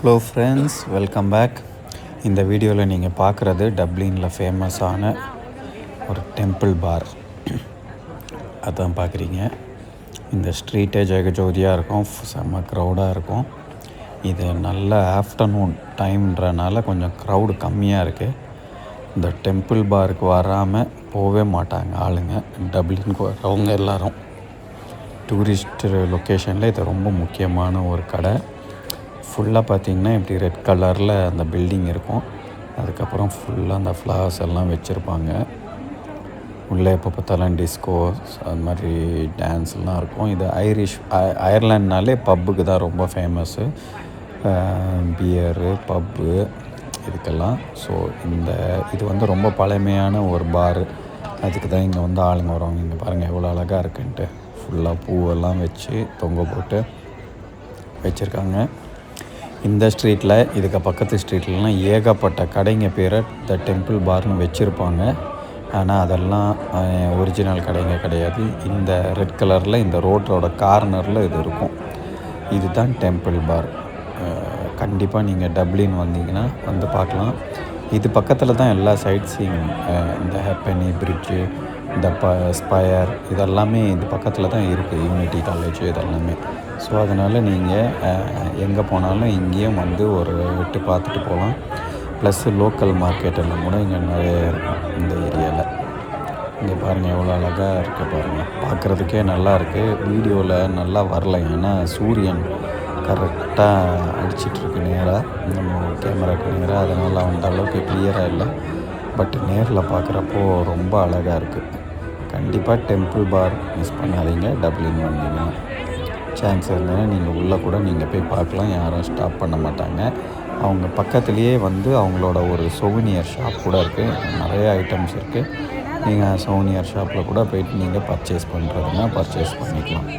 Hello friends, welcome back. இந்த வீடியோவில் நீங்கள் பார்க்குறது டப்ளினில் ஃபேமஸான ஒரு டெம்பிள் பார் அதான் பார்க்குறீங்க. இந்த ஸ்ட்ரீட்டே ஜெகஜோதியாக இருக்கும், செம்ம க்ரௌடாக இருக்கும். இது நல்ல ஆஃப்டர்நூன் டைம்ன்றனால கொஞ்சம் க்ரௌடு கம்மியாக இருக்குது. இந்த டெம்பிள் பாருக்கு வராமல் போகவே மாட்டாங்க ஆளுங்க. டப்ளினுக்கு வரவங்க எல்லோரும் டூரிஸ்ட் லொக்கேஷனில் இது ரொம்ப முக்கியமான ஒரு கடை. ஃபுல்லாக பார்த்திங்கன்னா இப்படி ரெட் கலரில் அந்த பில்டிங் இருக்கும். அதுக்கப்புறம் ஃபுல்லாக அந்த ஃப்ளவர்ஸ் எல்லாம் வச்சுருப்பாங்க. உள்ளே எப்போ பார்த்தாலும் டிஸ்கோஸ் அது மாதிரி டான்ஸ்லாம் இருக்கும். இது அயர்லாண்ட்னாலே பப்புக்கு தான் ரொம்ப ஃபேமஸ்ஸு. பியரு, பப்பு இதுக்கெல்லாம். ஸோ இது வந்து ரொம்ப பழமையான ஒரு பாரு. அதுக்கு தான் இங்கே வந்து ஆளுங்க வருவாங்க. இங்கே பாருங்கள் எவ்வளோ அழகாக இருக்குன்ட்டு. ஃபுல்லாக பூவெல்லாம் வச்சு தொங்க போட்டு வச்சுருக்காங்க. இந்த ஸ்ட்ரீட்டில் இதுக்கு பக்கத்து ஸ்ட்ரீட்லலாம் ஏகப்பட்ட கடைங்க பேரை த டெம்பிள் பார்னு வச்சுருப்பாங்க. ஆனால் அதெல்லாம் ஒரிஜினல் கடைங்க கிடையாது. இந்த ரெட் கலரில் இந்த ரோட்டோட கார்னரில் இது இருக்கும். இதுதான் டெம்பிள் பார். கண்டிப்பாக நீங்கள் டப்ளின் வந்தீங்கன்னா வந்து பார்க்கலாம். இது பக்கத்தில் தான் எல்லா சைட் சீயிங், இந்த ஹேப்பனி பிரிட்ஜு, இந்த ஸ்பயர் இதெல்லாமே இது பக்கத்தில் தான் இருக்குது. யூனிட்டி காலேஜ் இதெல்லாமே. ஸோ அதனால் நீங்கள் எங்கே போனாலும் இங்கேயும் வந்து ஒரு விட்டு பார்த்துட்டு போகலாம். ப்ளஸ்ஸு லோக்கல் மார்க்கெட்டெல்லாம் கூட இங்கே நிறைய இருக்கும் இந்த ஏரியாவில். இங்கே பாருங்கள் எவ்வளோ அழகாக இருக்குது பாருங்கள். பார்க்குறதுக்கே நல்லா இருக்குது. வீடியோவில் நல்லா வரல, ஏன்னா சூரியன் கரெக்டாக அடிச்சிட்ருக்கு நேராக நம்ம கேமராவுக்கு நேராக. அதனால் அந்த அளவுக்கு கிளியராக இல்லை. பட் நேரில் பார்க்குறப்போ ரொம்ப அழகாக இருக்குது. கண்டிப்பாக டெம்பிள் பார் மிஸ் பண்ணாதீங்க. டப்ளின் வந்தீங்கன்னா சான்ஸ் இருந்ததுன்னா நீங்கள் உள்ளே கூட நீங்கள் போய் பார்க்கலாம். யாரும் ஸ்டாப் பண்ண மாட்டாங்க. அவங்க பக்கத்துலேயே வந்து அவங்களோட ஒரு சோவினியர் ஷாப் கூட இருக்குது. நிறைய ஐட்டம்ஸ் இருக்குது. நீங்கள் சோவினியர் ஷாப்பில் கூட போயிட்டு நீங்கள் பர்ச்சேஸ் பண்ணுறதுன்னா பர்ச்சேஸ் பண்ணிக்கலாம்.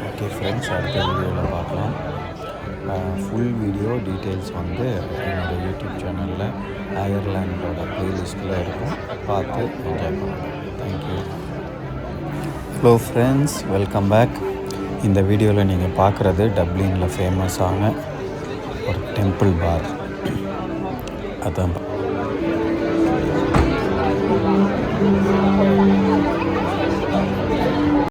ஓகே ஃப்ரெண்ட்ஸ், அடுத்த வீடியோவில் பார்க்கலாம். ஃபுல் வீடியோ டீட்டெயில்ஸ் வந்து என்னோடய யூடியூப் சேனலில் அயர்லாண்டோட ப்ளேலிஸ்ட்டில் இருக்கும். பார்த்து என்ஜாய் பண்ணுங்கள். Thank you. Hello friends, welcome back. இந்த வீடியோவில் நீங்கள் பார்க்குறது டப்ளினில் ஃபேமஸான ஒரு டெம்பிள் பார் அதான்.